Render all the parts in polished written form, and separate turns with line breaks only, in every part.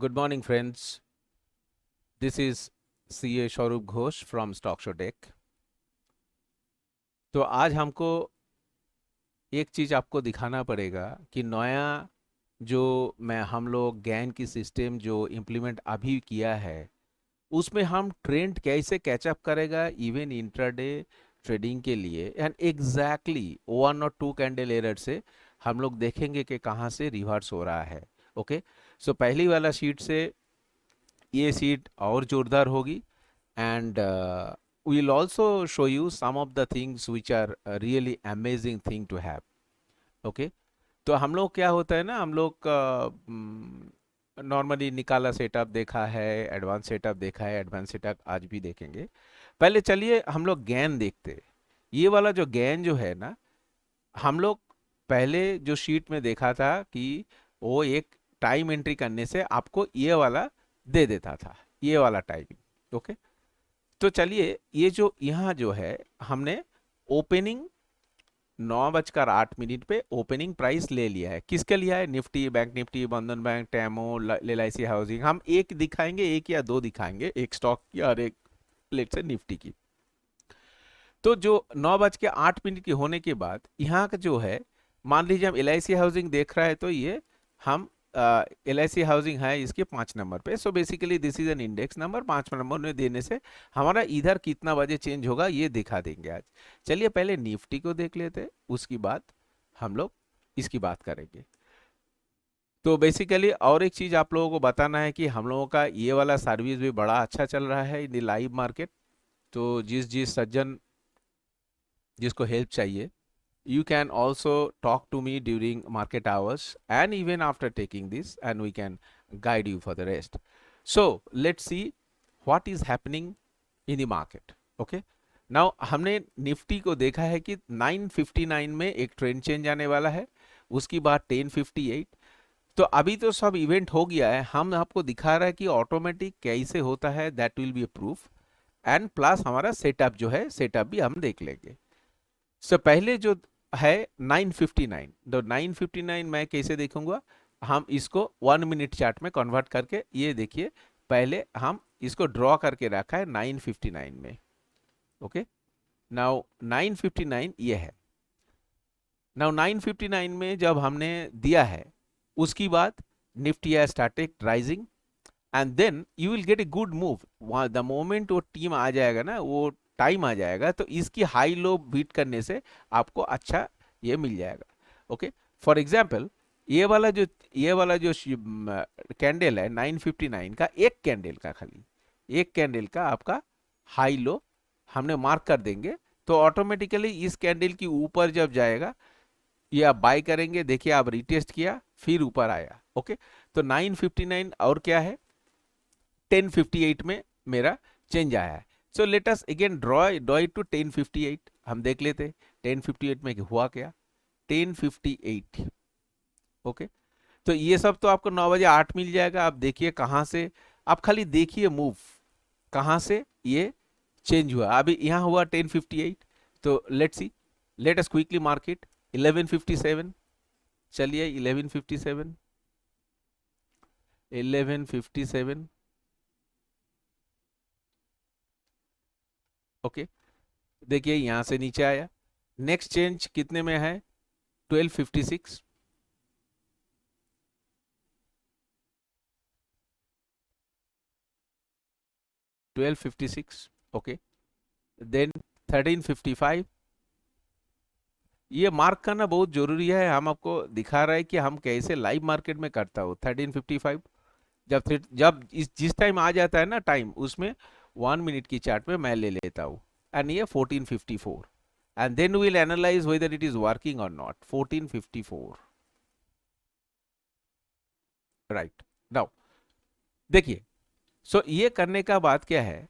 Good morning, friends. This is CA Shaurup Ghosh from Stock Show Deck. तो आज हमको एक चीज़ आपको दिखाना पड़ेगा कि नया जो मैं हम लोग गैन की सिस्टम जो इम्प्लीमेंट अभी किया है उसमें हम ट्रेंड कैसे कैचअप करेगा इवन इंट्राडे ट्रेडिंग के लिए एंड एग्जैक्टली 1 और 2 कैंडल एरर से हम लोग देखेंगे कि कहाँ से रिवर्स हो रहा है. ओके, सो पहली वाला शीट से ये शीट और जोरदार होगी and we'll also show you some of the things which are really amazing thing to have. Okay, तो हम लोग क्या होता है ना, हम लोग नॉर्मली निकाला सेटअप देखा है, एडवांस सेटअप देखा है, एडवांस सेटअप आज भी देखेंगे. पहले चलिए हम लोग गैन देखते हैं. ये वाला जो गैन जो है ना, हम लोग पहले जो शीट में देखा था कि वो एक टाइम एंट्री करने से आपको ये वाला दे देता था, ये वाला टाइमिंग. ओके, तो चलिए ये जो यहाँ जो है हमने ओपनिंग 9:08 पे ओपनिंग प्राइस ले लिया है. किसके लिया है? निफ्टी, बैंक निफ्टी, बंधन बैंक, टेमो, LIC हाउसिंग. हम एक दिखाएंगे, एक या दो दिखाएंगे, एक स्टॉक की और एक लेट से निफ्टी की. तो जो 9:08 की होने के बाद यहाँ का जो है, मान लीजिए हम LIC हाउसिंग देख रहा है तो ये हम LIC हाउसिंग है इसके 5 नंबर पे. So basically this is N index number. 5 number में देने से हमारा इधर कितना बजे चेंज होगा ये दिखा देंगे आज. चलिए पहले निफ्टी को देख लेते हैं, उसकी बाद हम लोग इसकी बात करेंगे. तो बेसिकली और एक चीज आप लोगों को बताना है कि हम लोगों का ये वाला सर्विस भी बड़ा अच्छा चल रहा है इन लाइव मार्केट. तो जिस जिस सज्जन जिसको हेल्प चाहिए, you can also talk to me during market hours and even after taking this, and we can guide you for the rest. So let's see what is happening in the market. Okay, now हमने Nifty को देखा है कि 959 में एक trend change आने वाला है, उसकी बाद 1058. तो अभी तो सब इवेंट हो गया है, हम आपको दिखा रहा है कि ऑटोमेटिक कैसे होता है, that will be a proof. And plus हमारा सेटअप जो है, सेटअप भी हम देख लेंगे. सो पहले जो है 959, तो 959 मैं कैसे देखूंगा, हम इसको 1 मिनट चार्ट में कन्वर्ट करके, ये देखिए पहले हम इसको ड्रॉ करके रखा है 959 में. ओके, नाउ 959 ये है. नाउ 959 में जब हमने दिया है, उसकी बाद Nifty has started rising and then you will get a good move. The moment वो टीम आ जाएगा ना, वो टाइम आ जाएगा, तो इसकी हाई लो बीट करने से आपको अच्छा ये मिल जाएगा. ओके, फॉर एग्जांपल ये वाला जो कैंडल है 959 का, एक कैंडल का, खाली एक कैंडल का आपका हाई लो हमने मार्क कर देंगे. तो ऑटोमेटिकली इस कैंडल की ऊपर जब जाएगा ये आप बाय करेंगे. देखिए आप रिटेस्ट किया, फिर ऊपर आया. ओके, तो 959 और क्या है, 1058 में मेरा चेंज आया है. So let us again draw it to 1058. हम देख लेते 1058 में हुआ क्या. 1058. ओके, तो ये सब तो आपको 9:08 मिल जाएगा. आप देखिए कहाँ से, आप खाली देखिए मूव कहाँ से ये चेंज हुआ. अभी यहाँ हुआ 1058. तो let's see, let us quickly market 1157. चलिए 1157, 1157. ओके, देखिए यहां से नीचे आया. नेक्स्ट चेंज कितने में है, 1256. 1256. Okay, then 1355. ये मार्क करना बहुत जरूरी है, हम आपको दिखा रहे हैं कि हम कैसे लाइव मार्केट में करता हूँ. 1355 जब जिस टाइम आ जाता है ना टाइम, उसमें 1 मिनट की चार्ट में मैं ले लेता हूँ. एंड ये 1454. And then will analyze whether it is working और नॉट. 1454. राइट, नाउ देखिए. सो ये करने का बात क्या है,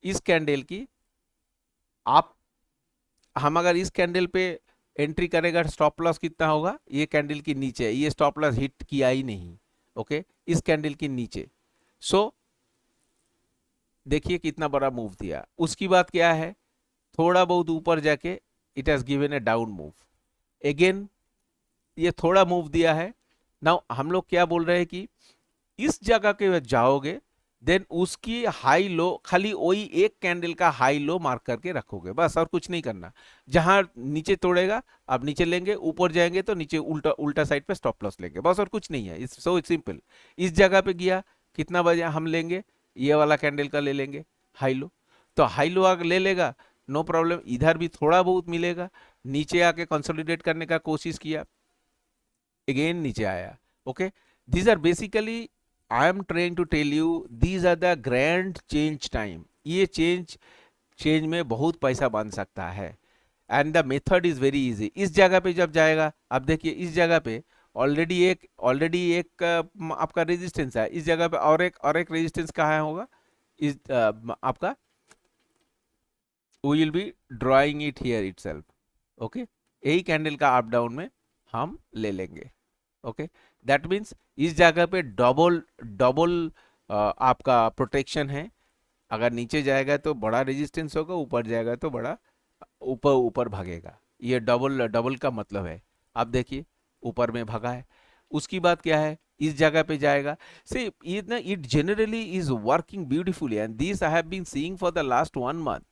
इस कैंडल की आप, हम अगर इस कैंडल पे एंट्री करेगा, स्टॉप लॉस कितना होगा, ये कैंडल के नीचे है, ये स्टॉप लॉस हिट किया ही नहीं. ओके, इस कैंडल के नीचे. सो देखिए कितना बड़ा मूव दिया. उसकी बात क्या है, थोड़ा बहुत ऊपर जाके it has given A down move. Again ये थोड़ा मूव दिया है. नाउ हम लोग क्या बोल रहे हैं कि इस जगह के जाओगे, देन उसकी हाई लो खाली वही एक कैंडल का हाई लो मार्क करके रखोगे बस, और कुछ नहीं करना। जहां नीचे तोड़ेगा आप नीचे लेंगे, ऊपर जाएंगे तो नीचे उल्टा उल्टा साइड पे स्टॉप लॉस लेंगे बस, और कुछ नहीं है। It's so simple. इस जगह पे गया, कितना बजे हम लेंगे, ये वाला कैंडल का ले लेंगे हाई लो, तो हाई लो आगे ले लेगा, नो प्रॉब्लम। इधर भी थोड़ा बहुत मिलेगा, नीचे आके कंसोलिडेट करने का कोशिश किया, अगेन नीचे आया। Okay, these are basically, I am trying to tell you, these are the grand change time. ये चेंज चेंज में बहुत पैसा बन सकता है, and the method is very easy. इस जगह पे जब जाएगा, आप देखिए इस जगह पे ऑलरेडी एक आपका रेजिस्टेंस है, इस जगह पे और एक रेजिस्टेंस कहाँ होगा, इस आपका we will be drawing it here itself. Okay, यही कैंडल का अप डाउन में हम ले लेंगे। ओके, दैट मीन्स इस जगह पे डबल डबल आपका प्रोटेक्शन है। अगर नीचे जाएगा तो बड़ा रेजिस्टेंस होगा, ऊपर जाएगा तो बड़ा ऊपर ऊपर भागेगा। ये डबल डबल का मतलब है। आप देखिए ऊपर में भागा है, उसकी बात क्या है, इस जगह पे जाएगा। से it generally is working beautifully, and this I have been seeing for the last 1 month.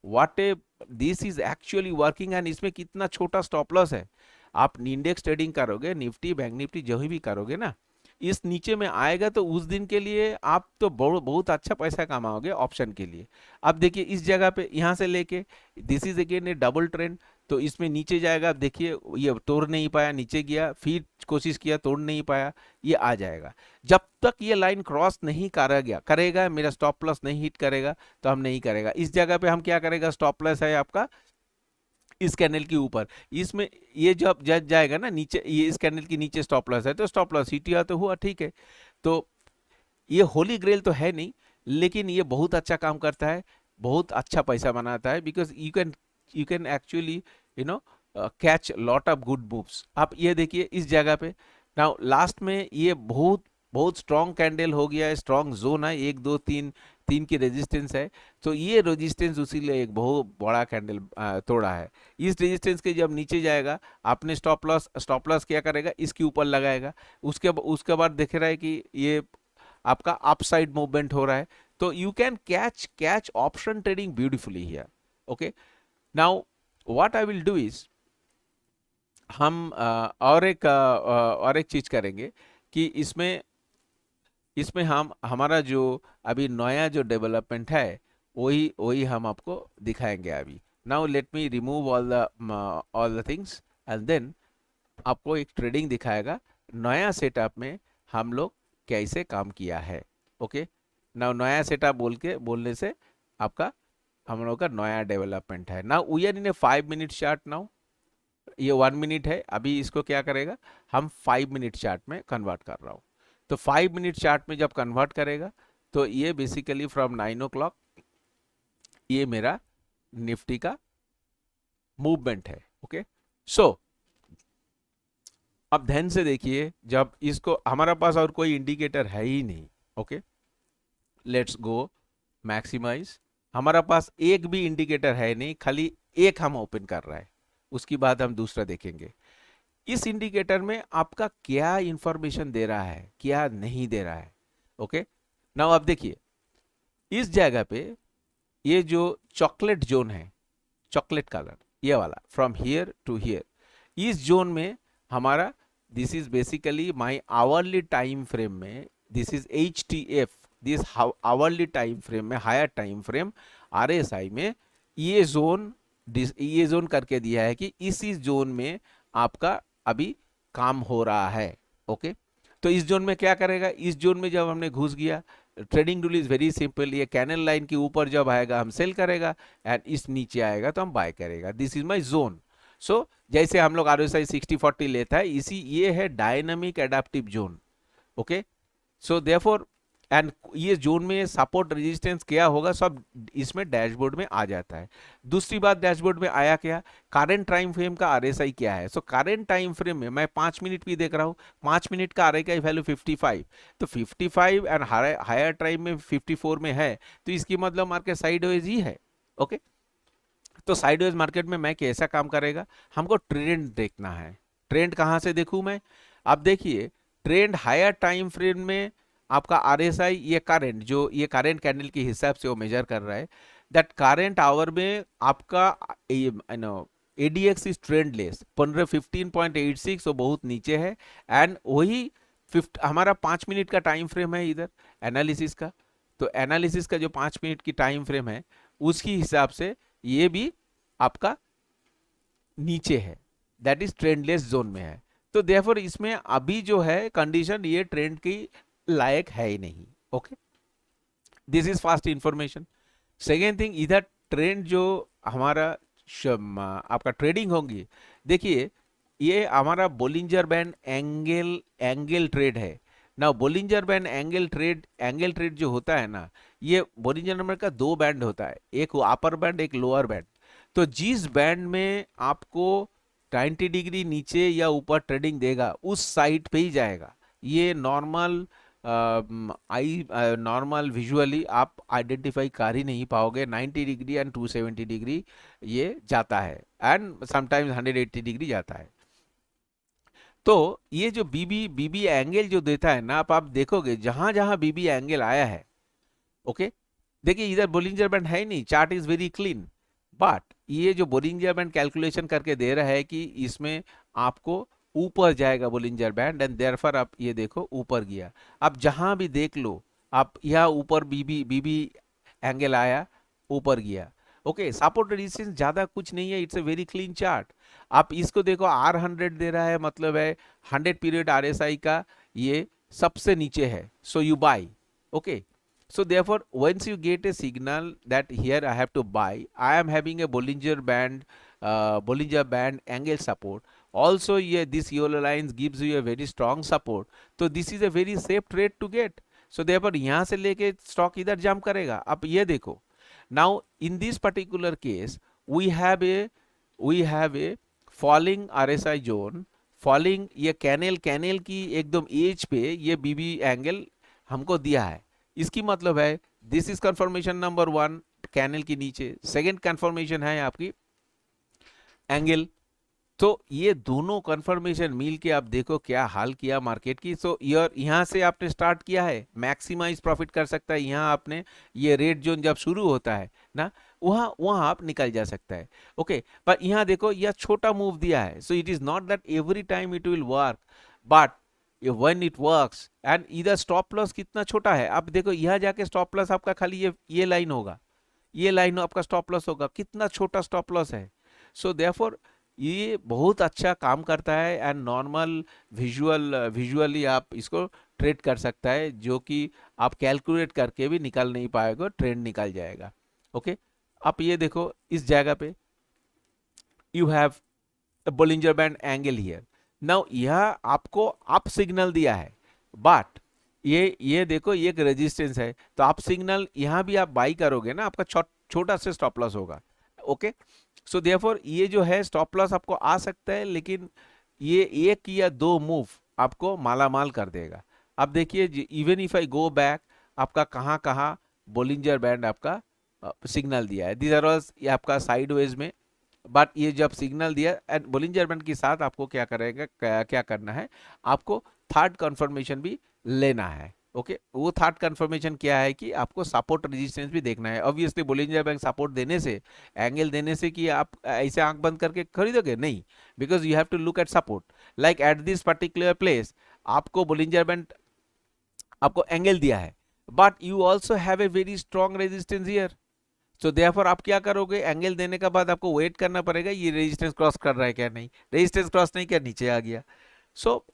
What a this is actually working. And इसमें कितना छोटा स्टॉप लॉस है। आप इंडेक्स ट्रेडिंग करोगे, निफ्टी बैंक निफ्टी जो भी करोगे ना, इस नीचे में आएगा तो उस दिन के लिए आप तो बहुत अच्छा पैसा कमाओगे ऑप्शन के लिए। अब देखिए इस जगह पे यहाँ से लेके, this is again A double trend, तो इसमें नीचे जाएगा। आप देखिए ये तोड़ नहीं पाया, नीचे गया, फिर कोशिश किया, तोड़ नहीं पाया, ये आ जाएगा। जब तक ये लाइन क्रॉस नहीं करेगा, मेरा स्टॉप लॉस नहीं हिट करेगा तो हम नहीं करेगा। इस जगह पे हम क्या करेगा, स्टॉप लॉस है आपका इस कैंडल के ऊपर, इसमें ये जब जज जाएगा ना नीचे, ये इस कैंडल के नीचे स्टॉप लॉस है तो स्टॉप लॉस हिट हुआ तो हुआ, ठीक है। तो ये होली ग्रेल तो है नहीं, लेकिन ये बहुत अच्छा काम करता है, बहुत अच्छा पैसा बनाता है, because you can actually you know catch lot of good moves. आप ये देखिए इस जगह पे, नाउ लास्ट में ये बहुत बहुत स्ट्रॉन्ग कैंडल हो गया है, स्ट्रॉन्ग जोन है, 1 2 3 की रेजिस्टेंस है, तो ये रेजिस्टेंस उसीलिए एक बहुत बड़ा कैंडल तोड़ा है। इस रेजिस्टेंस के जब नीचे जाएगा, आपने स्टॉप लॉस क्या करेगा, इसके ऊपर लगाएगा। उसके बाद देख रहा है कि ये आपका अपसाइड मूवमेंट हो रहा है, तो you can catch option trading beautifully here. Okay, now what I will do is, हम और एक चीज करेंगे कि इसमें इसमें हम हमारा जो अभी नया जो डेवलपमेंट है, वही वही हम आपको दिखाएंगे अभी। Now let me remove all the things, and then आपको एक ट्रेडिंग दिखाएगा नया सेटअप में हम लोग कैसे काम किया है। ओके, नाउ नया सेटअप बोलने से आपका हम लोग का नया डेवलपमेंट है। Now we are in a 5 minute chart. Now ये 1 मिनट है, अभी इसको क्या करेगा, हम 5 मिनट चार्ट में कन्वर्ट कर रहा हूँ। तो 5 मिनट चार्ट में जब कन्वर्ट करेगा तो ये बेसिकली फ्रॉम 9 o'clock ये मेरा निफ्टी का मूवमेंट है। ओके, सो अब ध्यान से देखिए, जब इसको हमारा पास और कोई इंडिकेटर है ही नहीं। Okay, let's go maximize. हमारा पास एक भी इंडिकेटर है नहीं, खाली एक हम ओपन कर रहा है, उसकी बाद हम दूसरा देखेंगे। इस इंडिकेटर में आपका क्या इंफॉर्मेशन दे रहा है, क्या नहीं दे रहा है। ओके, नाउ आप देखिए इस जगह पे ये जो चॉकलेट जोन है, चॉकलेट कलर ये वाला, फ्रॉम हियर टू हियर, इस जोन में हमारा, this is basically my hourly time frame में, this is HTF, this hourly time frame में, हायर टाइम फ्रेम RSI में ये जोन करके दिया है कि इसी जोन में आपका अभी काम हो रहा है। ओके, तो इस जोन में क्या करेगा, इस जोन में जब हमने घुस गया, trading rule is very simple, ये कैनल लाइन के ऊपर जब आएगा हम सेल करेगा, एंड इस नीचे आएगा तो हम बाय करेगा। This is my zone. So जैसे हम लोग RSI 60-40 लेता है, इसी ये है dynamic adaptive zone. Okay, so therefore, and ये जोन में सपोर्ट रेजिस्टेंस क्या होगा सब इसमें डैशबोर्ड में आ जाता है। दूसरी बात, डैशबोर्ड में आया क्या, करंट टाइम फ्रेम का RSI क्या है। सो करंट टाइम फ्रेम में मैं 5 मिनट भी देख रहा हूँ, 5 मिनट का RSI वैल्यू 55, तो 55 एंड हायर टाइम में 54 में है, तो इसकी मतलब मार्केट साइडवेज ही है। ओके, तो साइडवेज मार्केट में मैं कैसा काम करेगा, हमको ट्रेंड देखना है। ट्रेंड कहाँ से देखूँ मैं, आप देखिए ट्रेंड हायर टाइम फ्रेम में आपका आरएसआई ये करंट, जो ये करंट कैंडल के हिसाब से वो मेजर कर रहा है, दैट करंट आवर में आपका एडीएक्स इज ट्रेंडलेस 15.86, वो बहुत नीचे है। एंड वही हमारा 5 मिनट का टाइम फ्रेम है इधर एनालिसिस का, तो एनालिसिस का जो 5 मिनट की टाइम फ्रेम है उसकी हिसाब से ये भी आपका नीचे है, दैट इज ट्रेंडलेस जोन में है। तो देयरफॉर इसमें अभी जो है कंडीशन ये ट्रेंड की लायक है ही नहीं। Okay, this is fast information. Second thing, इधर ट्रेंड जो हमारा आपका ट्रेडिंग होंगी, देखिए ये हमारा Bollinger band angle angle trade है ना। बोलिंजर बैंड एंगल ट्रेड जो होता है ना, ये बोलिंजर नंबर का दो बैंड होता है, एक अपर बैंड एक लोअर बैंड। तो जिस बैंड में आपको 90 डिग्री नीचे या ऊपर ट्रेडिंग देगा उस साइड पे ही जाएगा। ये नॉर्मल नॉर्मल विजुअली आप आइडेंटिफाई कर ही नहीं पाओगे। 90 डिग्री एंड 270 डिग्री ये जाता है, एंड समटाइम्स 180 डिग्री जाता है। तो ये जो बीबी बीबी एंगल जो देता है ना, आप देखोगे जहां जहां बीबी एंगल आया है, ओके, देखिए इधर बोलिंजर बैंड है ही नहीं, chart is very clean. But ये जो बोलिंजर बैंड कैलकुलेशन करके दे रहा है कि इसमें आपको ऊपर जाएगा बोलिंजर बैंड, एंड देयरफॉर आप ये देखो ऊपर गया। आप जहां भी देख लो, आप यहाँ ऊपर बीबी बीबी एंगल आया, ऊपर गया। ओके, सपोर्ट रेजिस्टेंस ज्यादा कुछ नहीं है, it's a very clean chart. आप इसको देखो, R100 दे रहा है, मतलब है 100 पीरियड RSI का ये सबसे नीचे है, so you buy. Okay, so therefore once you get a signal that here I have to buy, I am having a Bollinger Band angle support. Also yeah, this yellow lines gives you a very strong support, so this is a very safe trade to get. So therefore यहाँ से लेके stock इधर jump करेगा। अब ये देखो, now in this particular case we have a falling RSI zone, falling, ये कैनेल की एकदम एज पे ये बीबी एंगल हमको दिया है। इसकी मतलब है दिस इज कंफर्मेशन नंबर 1 कैनेल के नीचे, सेकंड कंफर्मेशन है आपकी एंगल। तो ये दोनों कंफर्मेशन मिल के आप देखो क्या हाल किया मार्केट की। सो यहाँ से आपने स्टार्ट किया है, मैक्सिमाइज प्रॉफिट कर सकता है यहाँ आपने, ये रेड जोन जब शुरू होता है ना, वहाँ वहाँ आप निकल जा सकता है। ओके, पर यहाँ देखो यह छोटा मूव दिया है, सो it is not that every time it will work, but when it works. And इधर स्टॉप लॉस कितना छोटा है, आप देखो यहाँ जाके स्टॉप लॉस आपका खाली ये लाइन होगा, ये लाइन आपका स्टॉप लॉस होगा, कितना छोटा स्टॉप लॉस है। सो देयरफॉर ये बहुत अच्छा काम करता है, एंड नॉर्मल विजुअली आप इसको ट्रेड कर सकता है, जो कि आप कैलकुलेट करके भी निकाल नहीं पाएगा, ट्रेंड निकल जाएगा। ओके, आप ये देखो इस जगह पे you have Bollinger band angle here. Now यह आपको अप सिग्नल दिया है, बट ये देखो ये एक रेजिस्टेंस है, तो आप सिग्नल यहाँ भी आप बाई करोगे ना, आपका छोटा से स्टॉप लॉस होगा। ओके, सो देयरफॉर ये जो है स्टॉप लॉस आपको आ सकता है, लेकिन ये एक या दो मूव आपको मालामाल कर देगा। अब देखिए even if I go back, आपका कहाँ कहाँ बोलिंजर बैंड आपका सिग्नल दिया है, दिस आर ऑल ये आपका साइडवेज में। बट ये जब सिग्नल दिया एंड बोलिंजर बैंड के साथ आपको क्या करेगा, क्या करना है, आपको थर्ड कंफर्मेशन भी लेना है। ओके, वो थर्ड कंफर्मेशन क्या है कि आपको सपोर्ट रेजिस्टेंस भी देखना है। ऑब्वियसली बोलिंजर बैंड सपोर्ट देने से, एंगल देने से कि आप ऐसे आंख बंद करके खरीदोगे नहीं, because you have to look at support, like at this particular place आपको बोलिंजर बैंड आपको एंगल दिया है, but you also have a very strong resistance here. So therefore आप क्या करोगे, एंगल देने के बाद आपको वेट करना पड़ेगा ये रेजिस्टेंस क्रॉस कर रहा है क्या, नहीं रेजिस्टेंस क्रॉस नहीं किया, नीचे आ गया। सो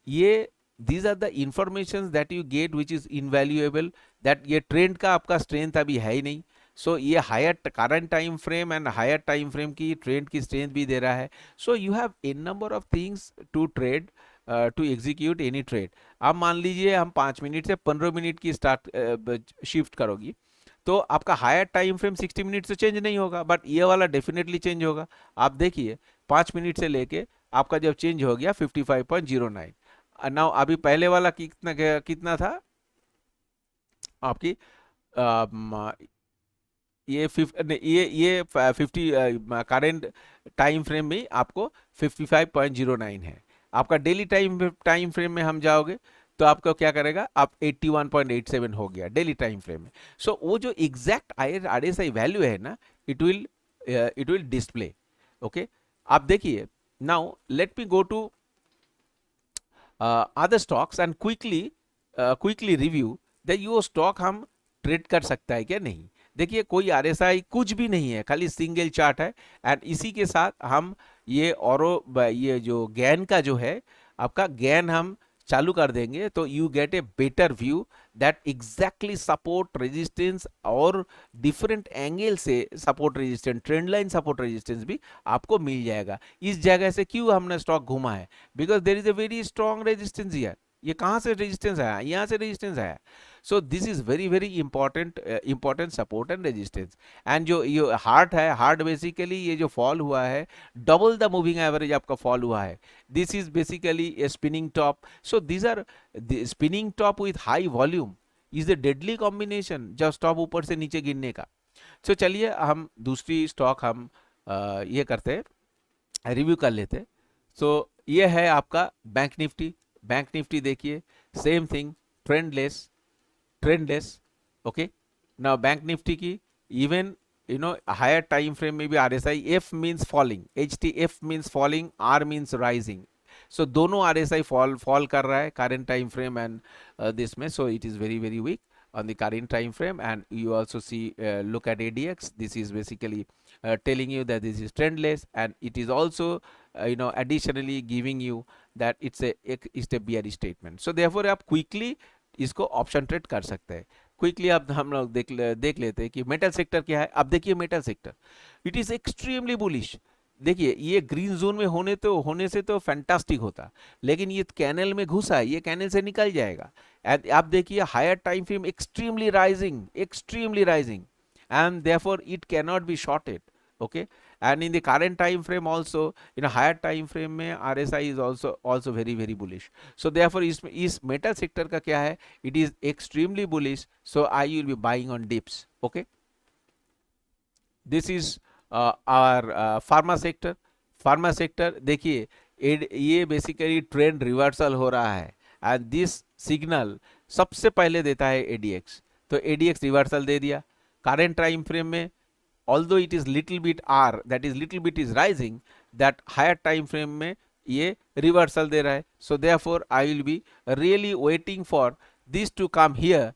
ये these are the informations that you get which is invaluable, that ये ट्रेंड का आपका स्ट्रेंथ अभी है ही नहीं। सो ये higher current time frame and higher time frame की ट्रेंड की स्ट्रेंथ भी दे रहा है। So you have an number of things to trade, to execute any trade. आप मान लीजिए हम 5 मिनट से 15 मिनट की स्टार्ट शिफ्ट करोगी, तो आपका हायर टाइम फ्रेम 60 मिनट से चेंज नहीं होगा, बट ये वाला डेफिनेटली चेंज होगा। आप देखिए 5 मिनट से लेके आपका जब चेंज हो गया 55.09, नाउ अभी पहले वाला कितना था आपकी, ये 50 करेंट टाइम फ्रेम में आपको 55.09 है। आपका डेली टाइम फ्रेम में हम जाओगे तो आपका क्या करेगा, आप 81.87 हो गया डेली टाइम फ्रेम में। सो वो जो एग्जैक्ट आरएसआई वैल्यू है ना, इट विल डिस्प्ले। ओके, आप देखिए, now let me go to other stocks and quickly review that यो स्टॉक हम ट्रेड कर सकता है क्या नहीं। देखिए कोई आरएसआई कुछ भी नहीं है, खाली सिंगल चार्ट है। एंड इसी के साथ हम ये जो गैन का जो है आपका गैन हम चालू कर देंगे, तो you get a better view that exactly support resistance और डिफरेंट एंगल से support resistance, trend line support resistance भी आपको मिल जाएगा। इस जगह से क्यों हमने स्टॉक घुमा है, because there is a very strong resistance here. ये कहाँ से रेजिस्टेंस आया, यहाँ से रेजिस्टेंस आया। सो this is very very important support and resistance. And जो ये हार्ट है, हार्ट बेसिकली ये जो फॉल हुआ है, डबल द मूविंग एवरेज आपका फॉल हुआ है। This is basically a spinning top. So these are spinning top with high volume is the deadly combination जब स्टॉप ऊपर से नीचे गिरने का। सो चलिए हम दूसरी स्टॉक हम ये करते हैं, रिव्यू कर लेते हैं। सो ये है आपका बैंक निफ्टी। बैंक निफ्टी देखिए same thing, trendless. Okay, now bank Nifty की इवन हायर टाइम फ्रेम में भी RSI, F means falling, H T F means falling, R means rising. So दोनों आरएसआई फॉल कर रहा है current time frame and this में। So it is very very weak on the current time frame, and you also see look at ADX. This is basically telling you that this is trendless, and it is also additionally giving you that it's a bearish statement. So therefore आप quickly इसको option trade कर सकते हैं। Quickly अब हम लोग देख लेते हैं कि मेटल सेक्टर क्या है। अब देखिए metal sector, it is extremely bullish. देखिए ये ग्रीन जोन में होने से तो फैंटास्टिक होता, लेकिन ये कैनल में घुसा है, ये कैनल से निकल जाएगा। आप देखिए higher time frame extremely rising and therefore it cannot be shorted. Okay, and in the current time frame also, higher time frame में RSI is also very very bullish. So therefore इस metal sector का क्या है, it is extremely bullish, so I will be buying on dips. Okay, this is our pharma sector देखिए ये basically trend reversal हो रहा है, एंड दिस सिग्नल सबसे पहले देता है एडीएक्स। तो एडीएक्स रिवर्सल दे दिया करंट टाइम फ्रेम में, although it is little bit r, that is little bit is rising, that higher time frame में ये रिवर्सल दे रहा है। so therefore I will be really waiting for this to come here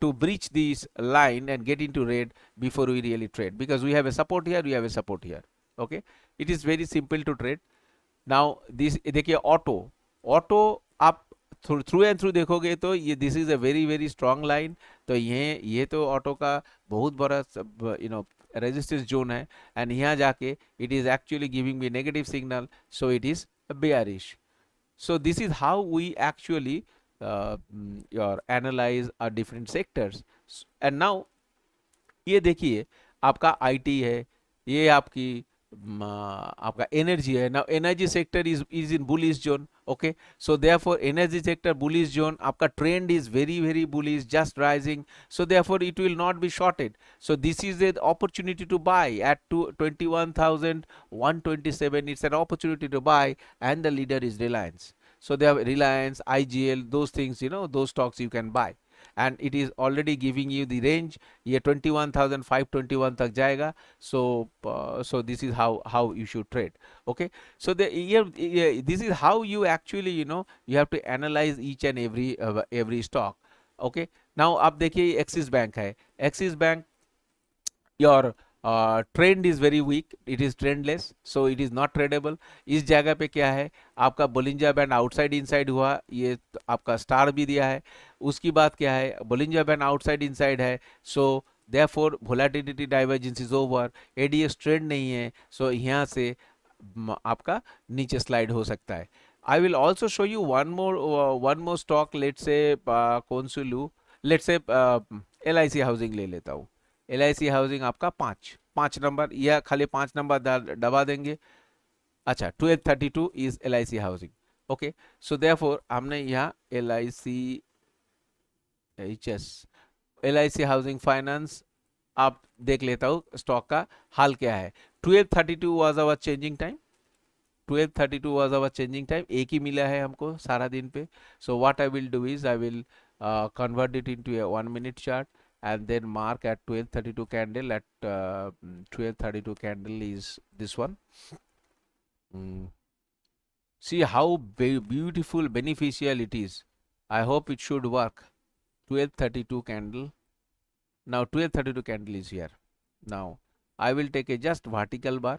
to breach this line and get into red before we really trade, because we have a support here, we have a support here. Okay, it is very simple to trade. now this देखिए auto आप through and through देखोगे तो ये this is a very very strong line. तो ये तो auto का बहुत बड़ा रेजिस्टेंस जोन है, एंड यहाँ जाके it is actually giving me negative signal, so it is bearish. so this is how we actually your analyze our different sectors. and now ये देखिए आपका आईटी है, ये आपका एनर्जी है। Now energy sector is in bullish zone. Okay, so therefore energy sector bullish zone, आपका trend is very very bullish, just rising, so therefore it will not be shorted. So this is an opportunity to buy at 21,127. It's an opportunity to buy, and the leader is Reliance. so they have Reliance, IGL, those things, those stocks you can buy, and it is already giving you the range, ये 21,521 तक जाएगा। so this is how you should trade. Okay, so this is how you actually you have to analyze each and every stock. Okay, now आप देखिए एक्सिस बैंक है, Axis Bank your trend is very weak, it is trendless, so it is not tradable. इस जगह पे क्या है, आपका Bollinger band outside inside हुआ, ये आपका स्टार भी दिया है। उसकी बात क्या है, बोलिंजर बैंड आउटसाइड इनसाइड है, so therefore volatility divergence is over, ADS trend नहीं है, सो यहाँ से आपका नीचे स्लाइड हो सकता है। I will also show you one more stock, let's say कौन सी लूँ, लेट्स से LIC हाउसिंग ले लेता हूँ। LIC हाउसिंग आपका पाँच नंबर, यह खाली 5 नंबर दबा देंगे। अच्छा, 1232 is LIC housing. Okay, so therefore हमने यहाँ LIC हाउसिंग फाइनेंस आप देख लेता हूँ स्टॉक का हाल क्या है। 1232 was our changing time, 12:32 was our changing time, एक ही मिला है हमको सारा दिन पे. So what I will do is I will convert it into a 1 minute chart and then mark at 12:32 candle at 12:32 candle is this one. See how beautiful, beneficial it is. I hope it should work. 12:32 candle. Now 12:32 candle is here. Now I will take a just vertical bar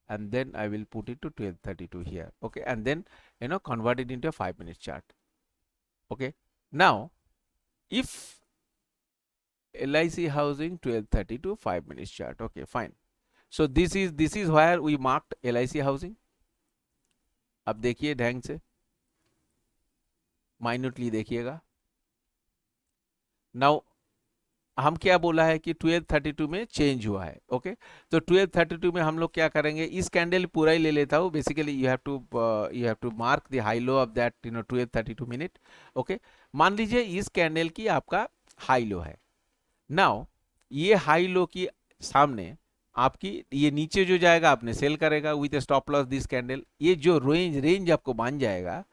and then I will put it to 12:32 here. Okay, and then convert it into a 5 minute chart. Okay, now if LIC housing 12:32 5 minutes chart. Okay, fine. So this is where we marked LIC housing. अब देखिए ढंग से minutely देखिएगा. Now हम क्या बोला है कि 12:32 में चेंज हुआ है. ओके, तो 12:32 में हम लोग क्या करेंगे, इस कैंडल पूरा ही ले लेता हूँ. Basically you have to mark the high low of that 12:32 minute. Okay, मान लीजिए इस कैंडल की आपका हाई लो है. नाउ ये हाई लो की सामने आपकी ये नीचे जो जाएगा आपने सेल करेगा with stop loss this candle. ये जो रेंज आपको मान जाएगा,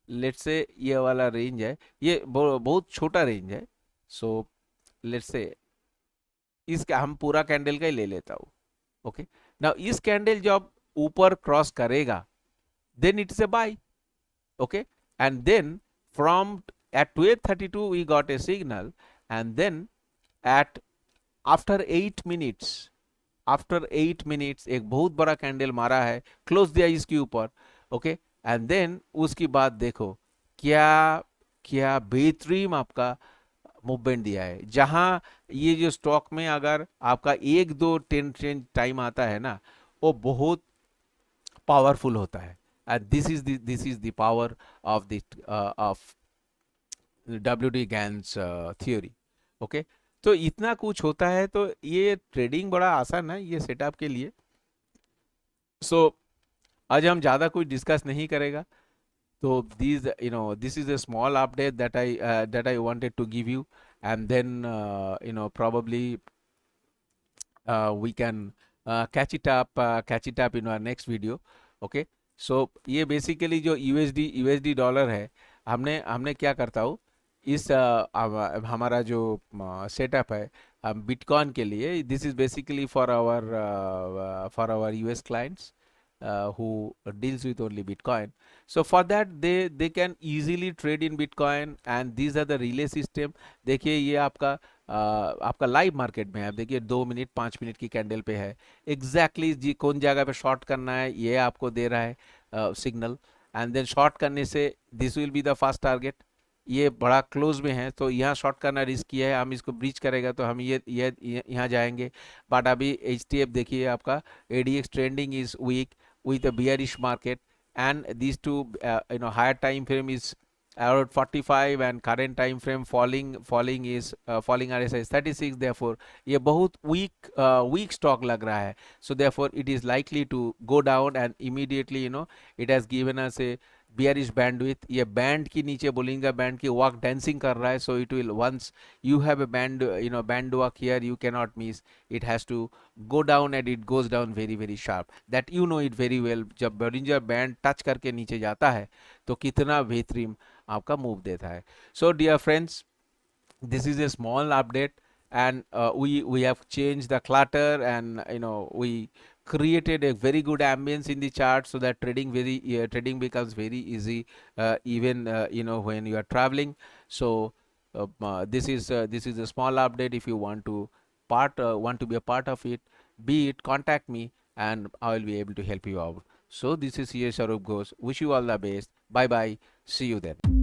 लेट्स से ये वाला रेंज है, ये बहुत छोटा रेंज है. सो लेट्स से इसका हम पूरा कैंडल का ही ले लेता हूँ. ओके, नाउ इस कैंडल जब ऊपर क्रॉस करेगा then it's a buy. Okay, and then from at 12:32 we got a signal and then at after 8 minutes एक बहुत बड़ा कैंडल मारा है, क्लोज दिया इसके ऊपर. ओके, एंड देन उसकी बाद देखो क्या क्या बेहतरीन आपका मूवमेंट दिया है. जहां ये जो स्टॉक में अगर आपका 1-2 10 टाइम आता है ना, वो बहुत पावरफुल होता है. And this is the power of the of WD GANs theory. Okay, तो इतना कुछ होता है. तो ये ट्रेडिंग बड़ा आसान है ये सेटअप के लिए. सो आज हम ज़्यादा कुछ डिस्कस नहीं करेगा. So this is a small update that I wanted to give you, and then probably we can catch it up in our next video. Okay, so ये basically जो USD डॉलर है, हमने क्या करता हूँ इस हमारा जो सेटअप है बिटकॉइन के लिए. This is basically for our US clients who deals with only Bitcoin. So for that they can easily trade in Bitcoin, and these are the relay system. देखिए ये आपका लाइव मार्केट में है. आप देखिए 2 मिनट 5 मिनट की candle पे है. एग्जैक्टली जी कौन जगह पे शॉर्ट करना है ये आपको दे रहा है सिग्नल. एंड देन शॉर्ट करने से this will be the first target. ये बड़ा क्लोज में है तो यहाँ शॉर्ट करना रिस्की है. हम इसको ब्रीच करेगा तो हम ये यहाँ जाएंगे. बट अभी HTF देखिए आपका ADX trending is weak with a bearish market, and these two higher time frame is around 45 and current time frame falling RSI is 36. therefore ये बहुत weak stock लग रहा है. so therefore it is likely to go down, and immediately it has given us a bearish bandwidth. ये band की नीचे बोलिंगा band की walk dancing कर रहा है. so it will, once you have a band walk here, you cannot miss. it has to go down and it goes down very very sharp. that you know it very well. जब Bollinger Band touch करके नीचे जाता है तो कितना बेहतरीन आपका move देता है. so dear friends, this is a small update, and we have changed the clutter, and we created a very good ambience in the chart so that trading becomes very easy, even when you are traveling. so this is a small update. if you want to be a part of it, be it contact me and I will be able to help you out. so this is here Sharup Ghosh. Wish you all the best. Bye bye. See you then.